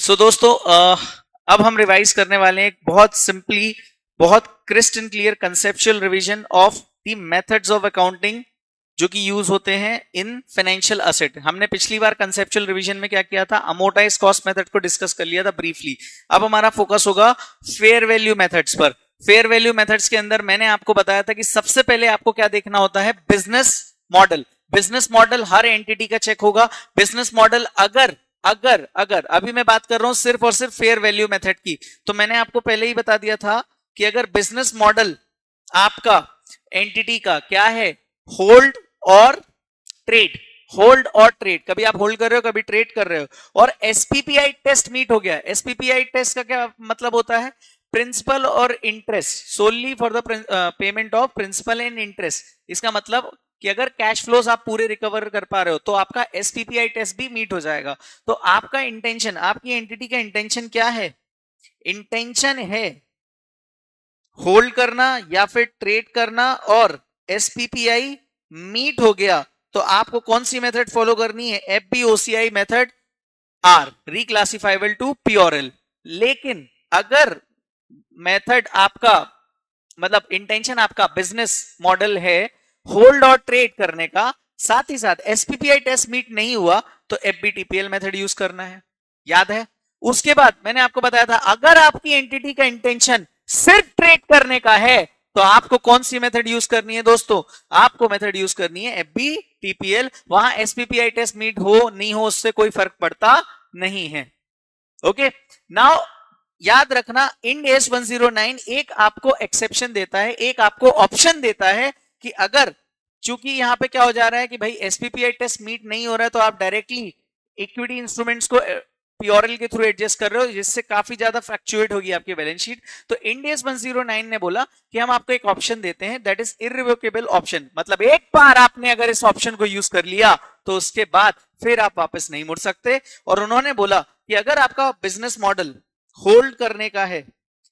दोस्तों अब हम रिवाइज करने वाले हैं एक बहुत सिंपली, बहुत crisp and clear conceptual revision of the methods of accounting जो कि यूज होते हैं इन फाइनेंशियल असेट। हमने पिछली बार कंसेप्चुअल रिवीजन में क्या किया था, अमोर्टाइज कॉस्ट मेथड को डिस्कस कर लिया था ब्रीफली। अब हमारा फोकस होगा फेयर वैल्यू मेथड्स पर। फेयर वैल्यू मेथड्स के अंदर मैंने आपको बताया था कि सबसे पहले आपको क्या देखना होता है, बिजनेस मॉडल। बिजनेस मॉडल हर एंटिटी का चेक होगा। बिजनेस मॉडल अगर अगर अगर अभी मैं बात कर रहा हूं सिर्फ और सिर्फ फेयर वैल्यू मेथड की, तो मैंने आपको पहले ही बता दिया था कि अगर बिजनेस मॉडल आपका एंटिटी का क्या है, होल्ड और ट्रेड, होल्ड और ट्रेड, कभी आप होल्ड कर रहे हो कभी ट्रेड कर रहे हो, और एसपीपीआई टेस्ट मीट हो गया। एसपीपीआई टेस्ट का क्या मतलब होता है, प्रिंसिपल और interest solely for the payment of principal and interest. इसका मतलब कि अगर कैश फ्लोज आप पूरे रिकवर कर पा रहे हो तो आपका एसपीपीआई टेस्ट भी मीट हो जाएगा। तो आपका इंटेंशन, आपकी एंटिटी का इंटेंशन क्या है, इंटेंशन है होल्ड करना या फिर ट्रेड करना, और एसपीपीआई मीट हो गया तो आपको कौन सी मेथड फॉलो करनी है, एफबीओसीआई मेथड आर, रिक्लासिफाइबल टू पीओरएल। लेकिन अगर मेथड आपका मतलब इंटेंशन आपका बिजनेस मॉडल है होल्ड और ट्रेड करने का, साथ ही साथ एसपीपीआई टेस्ट मीट नहीं हुआ तो एफबीटीपीएल मेथड यूज करना है, याद है। उसके बाद मैंने आपको बताया था अगर आपकी एंटिटी का इंटेंशन सिर्फ ट्रेड करने का है तो आपको कौन सी मेथड यूज करनी है दोस्तों, आपको मेथड यूज करनी है एफबीटीपीएल। वहां एसपीपीआई टेस्ट मीट हो नहीं हो उससे कोई फर्क पड़ता नहीं है। ओके, नाउ याद रखना इंड एस 109 एक आपको एक्सेप्शन देता है, एक आपको ऑप्शन देता है कि अगर चूंकि यहां पे क्या हो जा रहा है कि भाई एसपीपीआई टेस्ट मीट नहीं हो रहा है तो आप डायरेक्टली इक्विटी इंस्ट्रूमेंट्स को पीओरएल के थ्रू एडजस्ट कर रहे हो, जिससे काफी ज्यादा फ्लक्चुएट होगी आपकी बैलेंस शीट। तो इंड एस 109 ने बोला कि हम आपको एक ऑप्शन देते हैं, दैट इज इररिवोकेबल ऑप्शन। मतलब एक बार आपने अगर इस ऑप्शन को यूज कर लिया तो उसके बाद फिर आप वापस नहीं मुड़ सकते। और उन्होंने बोला कि अगर आपका बिजनेस मॉडल होल्ड करने का है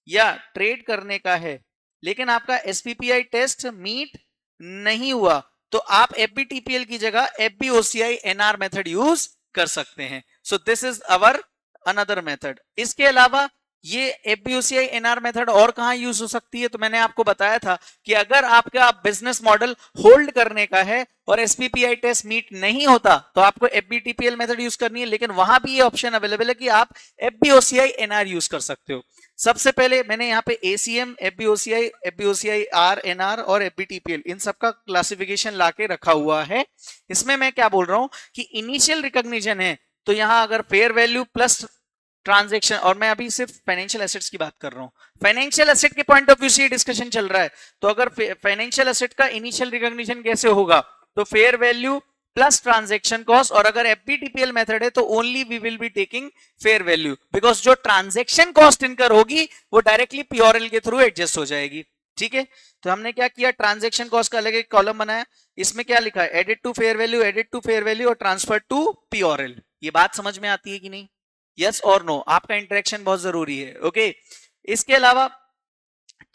या ट्रेड करने का है लेकिन आपका एसपीपीआई टेस्ट मीट नहीं हुआ तो आप एफबीटीपीएल की जगह एफबीओसीआई एनआर मेथड यूज कर सकते हैं। So this is our another method. इसके अलावा ये एफबीओसीआई एनआर मेथड और कहां यूज हो सकती है, तो मैंने आपको बताया था कि अगर आपका बिजनेस मॉडल होल्ड करने का है और एसपीपीआई टेस्ट मीट नहीं होता तो आपको एफबीटीपीएल मेथड यूज करनी है, लेकिन वहां भी ये ऑप्शन अवेलेबल है कि आप एफबीओसीआई एनआर यूज कर सकते हो। सबसे पहले मैंने यहाँ पे एसीएम, एफबीओसीआई आर, एनआर और एफबीटीपीएल इन सबका क्लासिफिकेशन लाके रखा हुआ है। इसमें मैं क्या बोल रहा हूं कि इनिशियल रिकॉग्निशन है तो यहां अगर फेयर वैल्यू प्लस ट्रांजैक्शन, और मैं अभी सिर्फ फाइनेंशियल एसेट्स की बात कर रहा हूं, फाइनेंशियल एसेट के पॉइंट ऑफ व्यू से डिस्कशन चल रहा है। तो अगर फाइनेंशियल एसेट का इनिशियल रिकॉग्निशन कैसे होगा, तो fair value plus transaction cost, और अगर एफबीटीपीएल मेथड है तो only we will be taking fair value, because जो ट्रांजैक्शन कॉस्ट इनकर होगी वो डायरेक्टली पीओरएल के थ्रू एडजस्ट हो जाएगी। ठीक है, तो हमने क्या किया, ट्रांजैक्शन कॉस्ट का अलग एक कॉलम बनाया, इसमें क्या लिखा है, added to fair value, added to fair value और ट्रांसफर टू पीओरएल। ये बात समझ में आती है कि नहीं, यस और नो, आपका इंटरेक्शन बहुत जरूरी है। ओके, इसके अलावा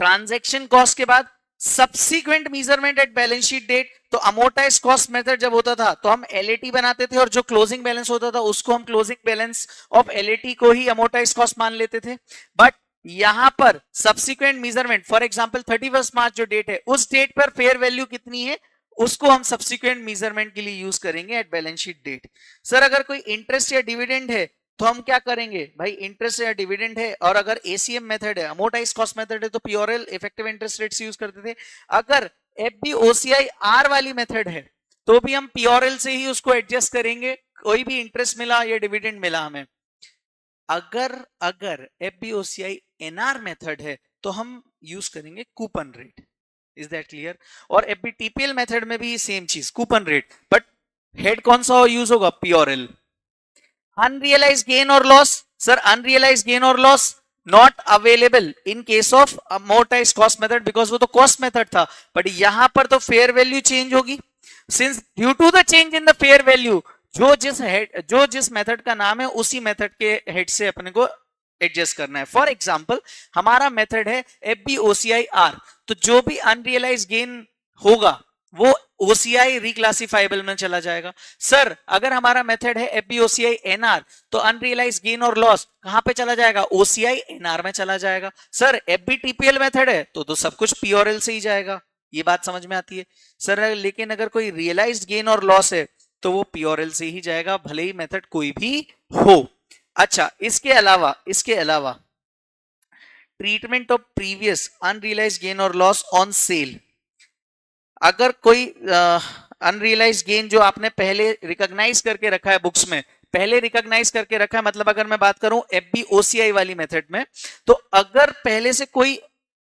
ट्रांजैक्शन कॉस्ट के बाद subsequent measurement at balance sheet date, तो अमोर्टाइज कॉस्ट मेथड जब होता था तो हम एलएटी बनाते थे और जो क्लोजिंग बैलेंस होता था उसको हम क्लोजिंग बैलेंस ऑफ एलएटी को ही अमोर्टाइज कॉस्ट मान लेते थे। बट यहां पर सब्सीक्वेंट मेजरमेंट, फॉर एग्जांपल 31 मार्च जो डेट है उस डेट पर फेयर वैल्यू कितनी है उसको हम सब्सीक्वेंट मेजरमेंट के लिए यूज करेंगे at balance sheet date. Sir अगर कोई इंटरेस्ट या डिविडेंड है तो हम क्या करेंगे, भाई इंटरेस्ट या डिविडेंड है और अगर एसीएम मेथड है, अमोर्टाइज कॉस्ट मेथड है, तो पीओरएल इफेक्टिव इंटरेस्ट रेट्स यूज करते थे। अगर एफबीओसीआई आर वाली मेथड है तो भी हम पीओरएल से ही उसको एडजस्ट करेंगे, कोई भी इंटरेस्ट मिला या डिविडेंड मिला हमें। अगर एफबीओसीआई एनआर मेथड है तो हम यूज करेंगे coupon rate. Is that clear? और एफबीटीपीएल मेथड में भी सेम चीज, कूपन रेट, बट हेड कौन सा यूज होगा, पीओरएल। अनरियलाइज्ड गेन और लॉस, सर अनरियलाइज्ड गेन और loss not available in case of amortise cost method, because वो तो कॉस्ट मेथड था, बट यहां पर तो फेयर वैल्यू चेंज होगी। Since due to the change in the fair value जो जिस मेथड का नाम है उसी मेथड के हेड से अपने को एडजस्ट करना है। फॉर एग्जाम्पल हमारा मेथड है एफबीओसीआई आर, तो जो भी अनरियलाइज्ड गेन होगा वो ओसीआई रिक्लासिफाइबल में चला जाएगा। सर अगर हमारा मेथड है एफबीओसीआई एनआर, तो अनरियलाइज गेन और लॉस कहां पे चला जाएगा? ओसीआई एनआर में चला जाएगा। सर एफबीटीपीएल मेथड है तो सब कुछ पी और एल से ही जाएगा। ये बात समझ में आती है सर? लेकिन अगर कोई रियलाइज्ड गेन और लॉस है तो वो पी और एल से ही जाएगा, भले ही मेथड कोई भी हो। अच्छा, इसके अलावा treatment of previous unrealised gain और लॉस ऑन सेल। अगर कोई अनरियलाइज गेन जो आपने पहले रिकॉग्नाइज करके रखा है बुक्स में, पहले रिकॉग्नाइज करके रखा है, मतलब अगर मैं बात करूं एफबीओसीआई वाली मेथड में, तो अगर पहले से कोई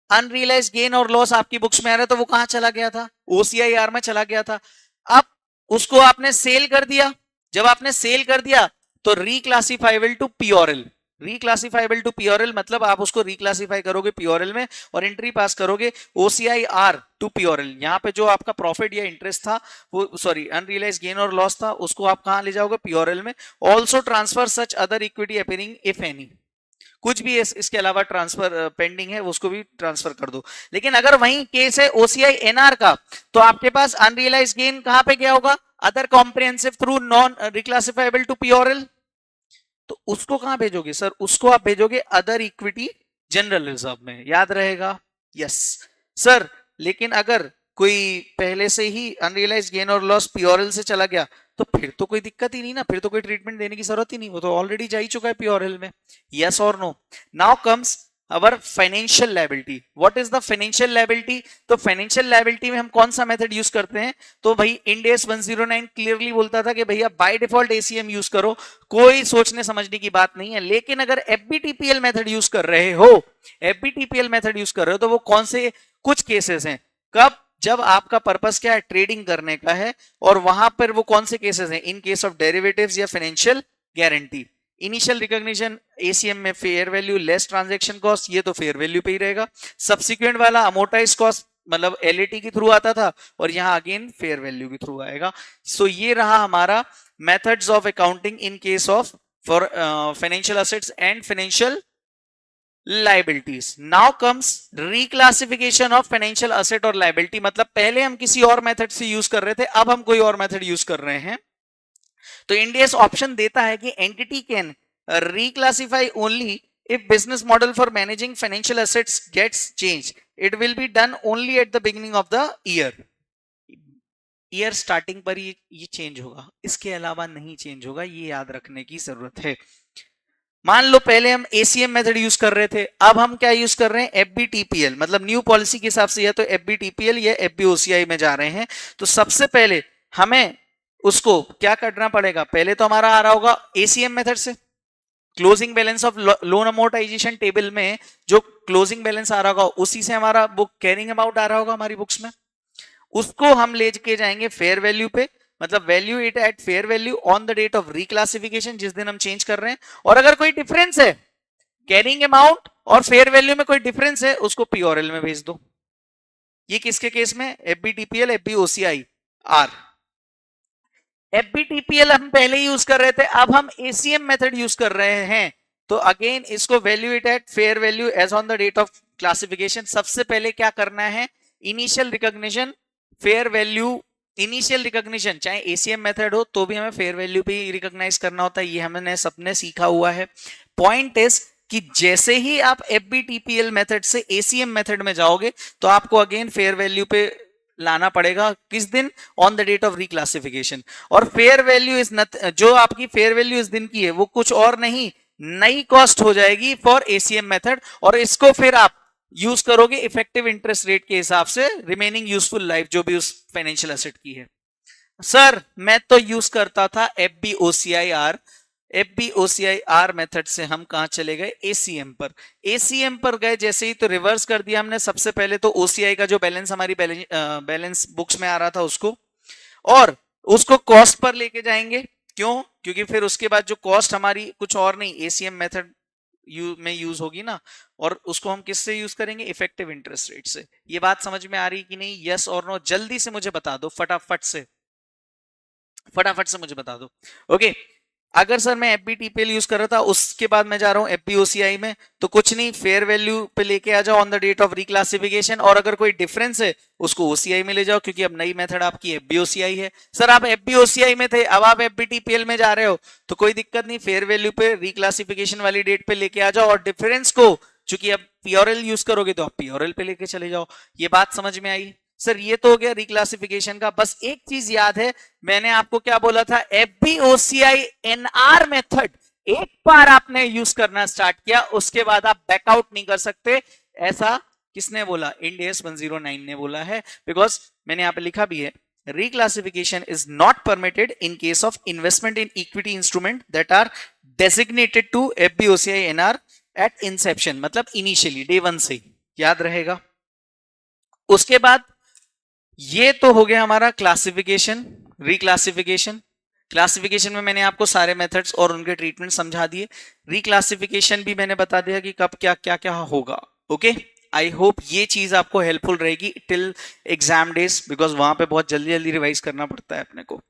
अनरियलाइज गेन और लॉस आपकी बुक्स में आ रहा है तो वो कहां चला गया था? ओसीआईआर में चला गया था। अब उसको आपने सेल कर दिया, जब आपने सेल कर दिया तो रिक्लासिफाइबल टू पीओरएल। रिक्लासिफाइबल टू पीओरएल मतलब आप उसको रिक्लासिफाई करोगे पीओरएल में और एंट्री पास करोगे ओसीआईआर टू पीओरएल। यहां पे जो आपका प्रॉफिट या इंटरेस्ट था, वो सॉरी अनरियलाइज गेन और लॉस था, उसको आप कहां ले जाओगे? पीओरएल में। Also transfer such other equity appearing if any. कुछ भी इसके अलावा ट्रांसफर पेंडिंग है उसको भी ट्रांसफर कर दो। लेकिन अगर वही केस है ओसीआई एनआर का, तो आपके पास अनरियलाइज गेन कहां पे गया होगा? Other comprehensive through non reclassifiable to P or L. तो उसको कहां भेजोगे सर? उसको आप भेजोगे अदर इक्विटी जनरल रिजर्व में। याद रहेगा? Yes sir. लेकिन अगर कोई पहले से ही अनरियलाइज गेन और लॉस पीओरएल से चला गया तो फिर तो कोई दिक्कत ही नहीं ना, फिर तो कोई ट्रीटमेंट देने की जरूरत ही नहीं, वो तो ऑलरेडी जा ही चुका है पीओरएल में। यस और no? Now comes our financial liability. What is the financial liability? तो फाइनेंशियल लायबिलिटी में हम कौन सा मेथड यूज करते हैं? तो भाई इंड AS 109 क्लियरली बोलता था कि भैया बाय डिफॉल्ट एसीएम यूज करो, कोई सोचने समझने की बात नहीं है। लेकिन अगर एफबीटीपीएल मेथड यूज कर रहे हो, एफबीटीपीएल मेथड यूज कर रहे हो, तो वो कौन से कुछ केसेस हैं? कब? जब आपका पर्पस क्या है? ट्रेडिंग करने का है। और वहां पर वो कौन से केसेस हैं? इन केस ऑफ डेरिवेटिव्स या financial guarantee. Initial recognition ACM में fair value less transaction cost, ये तो फेयर वैल्यू पे ही रहेगा। सब्सिक्वेंट वाला अमोर्टाइज कॉस्ट मतलब एलएटी के थ्रू आता था, और यहां अगेन फेयर वैल्यू के थ्रू आएगा। सो ये रहा हमारा methods of accounting in case of for financial assets and financial liabilities. Now comes reclassification of financial asset और लाइबिलिटी। मतलब पहले हम किसी और मेथड से यूज कर रहे थे, अब हम कोई और मेथड यूज कर रहे हैं। तो इंडिया ऑप्शन देता है कि entity can reclassify only if business model for managing financial assets gets change. It will be done only at the beginning of the year starting पर ये चेंज होगा, इसके अलावा नहीं चेंज होगा। ये याद रखने की जरूरत है। मान लो पहले हम एसीएम मेथड यूज कर रहे थे, अब हम क्या यूज कर रहे हैं? एफबीटीपीएल। मतलब न्यू पॉलिसी के हिसाब से या तो एफबीटीपीएल या एफबीओसीआई में जा रहे हैं। तो सबसे पहले हमें उसको क्या करना पड़ेगा? पहले तो हमारा आ रहा होगा एसीएम मेथड से, closing balance of loan amortisation table में जो क्लोजिंग बैलेंस आ रहा होगा उसी से हमारा बुक कैरिंग अमाउंट आ रहा होगा हमारी बुक्स में। उसको हम ले के जाएंगे फेयर वैल्यू पे, मतलब value it at fair value on the date of reclassification, जिस दिन हम चेंज कर रहे हैं। और अगर कोई डिफरेंस है कैरिंग अमाउंट और फेयर वैल्यू में कोई डिफरेंस है, उसको पीओरएल में भेज दो। ये किसके केस में? एफबीटीपीएल एफबीओसीआई आर। एफबीटीपीएल हम पहले यूज कर रहे थे, अब हम एसीएम मेथड यूज कर रहे हैं। तो अगेन इसको value it at fair value as on the date of classification. सबसे पहले क्या करना है? Initial recognition fair value. Initial recognition चाहे एसीएम मेथड हो तो भी हमें फेयर वैल्यू पे ही रिकॉग्नाइज करना होता है, ये हमने सबने सीखा हुआ है। पॉइंट इज कि जैसे ही आप एफबीटीपीएल मेथड से एसीएम मेथड में जाओगे तो आपको अगेन फेयर वैल्यू पे लाना पड़ेगा। किस दिन? On the date of reclassification. और फेयर वैल्यू इज जो आपकी फेयर वैल्यू इस दिन की है वो कुछ और नहीं, नई कॉस्ट हो जाएगी फॉर एसीएम मेथड। और इसको फिर आप यूज करोगे इफेक्टिव इंटरेस्ट रेट के हिसाब से, रिमेनिंग यूजफुल लाइफ जो भी उस फाइनेंशियल एसेट की है। सर मैं तो यूज करता था एफबीओसीआईआर। एफबीओसीआईआर मेथड से हम कहां चले गए? एसीएम पर। एसीएम पर गए जैसे ही तो रिवर्स कर दिया हमने। सबसे पहले तो ओसीआई का जो बैलेंस हमारी बैलेंस बुक्स में आ रहा था उसको, और उसको कॉस्ट पर लेके जाएंगे। क्यों? क्योंकि फिर उसके बाद जो कॉस्ट हमारी कुछ और नहीं एसीएम मेथड में यूज होगी ना, और उसको हम किससे यूज करेंगे? इफेक्टिव इंटरेस्ट रेट से। ये बात समझ में आ रही कि नहीं? यस और नो? जल्दी से मुझे बता दो, फटाफट से मुझे बता दो। ओके, अगर सर मैं एफबीटीपीएल यूज कर रहा था, उसके बाद मैं जा रहा हूं एफबीओसीआई में, तो कुछ नहीं, फेयर वैल्यू पे लेके आ जाओ on the date of reclassification, और अगर कोई डिफरेंस है उसको ओसीआई में ले जाओ, क्योंकि अब नई मेथड आपकी एफबीओसीआई है। सर आप एफबीओसीआई में थे, अब आप एफबीटीपीएल में जा रहे हो, तो कोई दिक्कत नहीं, फेयर वैल्यू पे रिक्लासिफिकेशन वाली डेट पे लेके आ जाओ, और डिफरेंस को चूंकि अब पीओरएल यूज करोगे तो आप पीओरएल पे लेके चले जाओ। ये बात समझ में आई? सर ये तो हो गया रिक्लासिफिकेशन का। बस एक चीज याद है, मैंने आपको क्या बोला था, एफबीओसीआई एनआर मेथड एक बार आपने यूज करना स्टार्ट किया उसके बाद आप बैकआउट नहीं कर सकते। ऐसा किसने बोला? इंड AS 109 ने बोला है, बिकॉज मैंने यहां पे लिखा भी है, reclassification is not permitted in case of investment in equity instrument that are designated to FBOCI NR at inception, मतलब इनिशियली डे 1 से, याद रहेगा। उसके बाद ये तो हो गया हमारा क्लासिफिकेशन, रिक्लासिफिकेशन। क्लासिफिकेशन में मैंने आपको सारे मेथड्स और उनके ट्रीटमेंट समझा दिए। रिक्लासिफिकेशन भी मैंने बता दिया कि कब क्या क्या क्या होगा। ओके, आई होप ये चीज आपको हेल्पफुल रहेगी टिल एग्जाम डेज, बिकॉज वहां पे बहुत जल्दी जल्दी रिवाइज करना पड़ता है अपने को।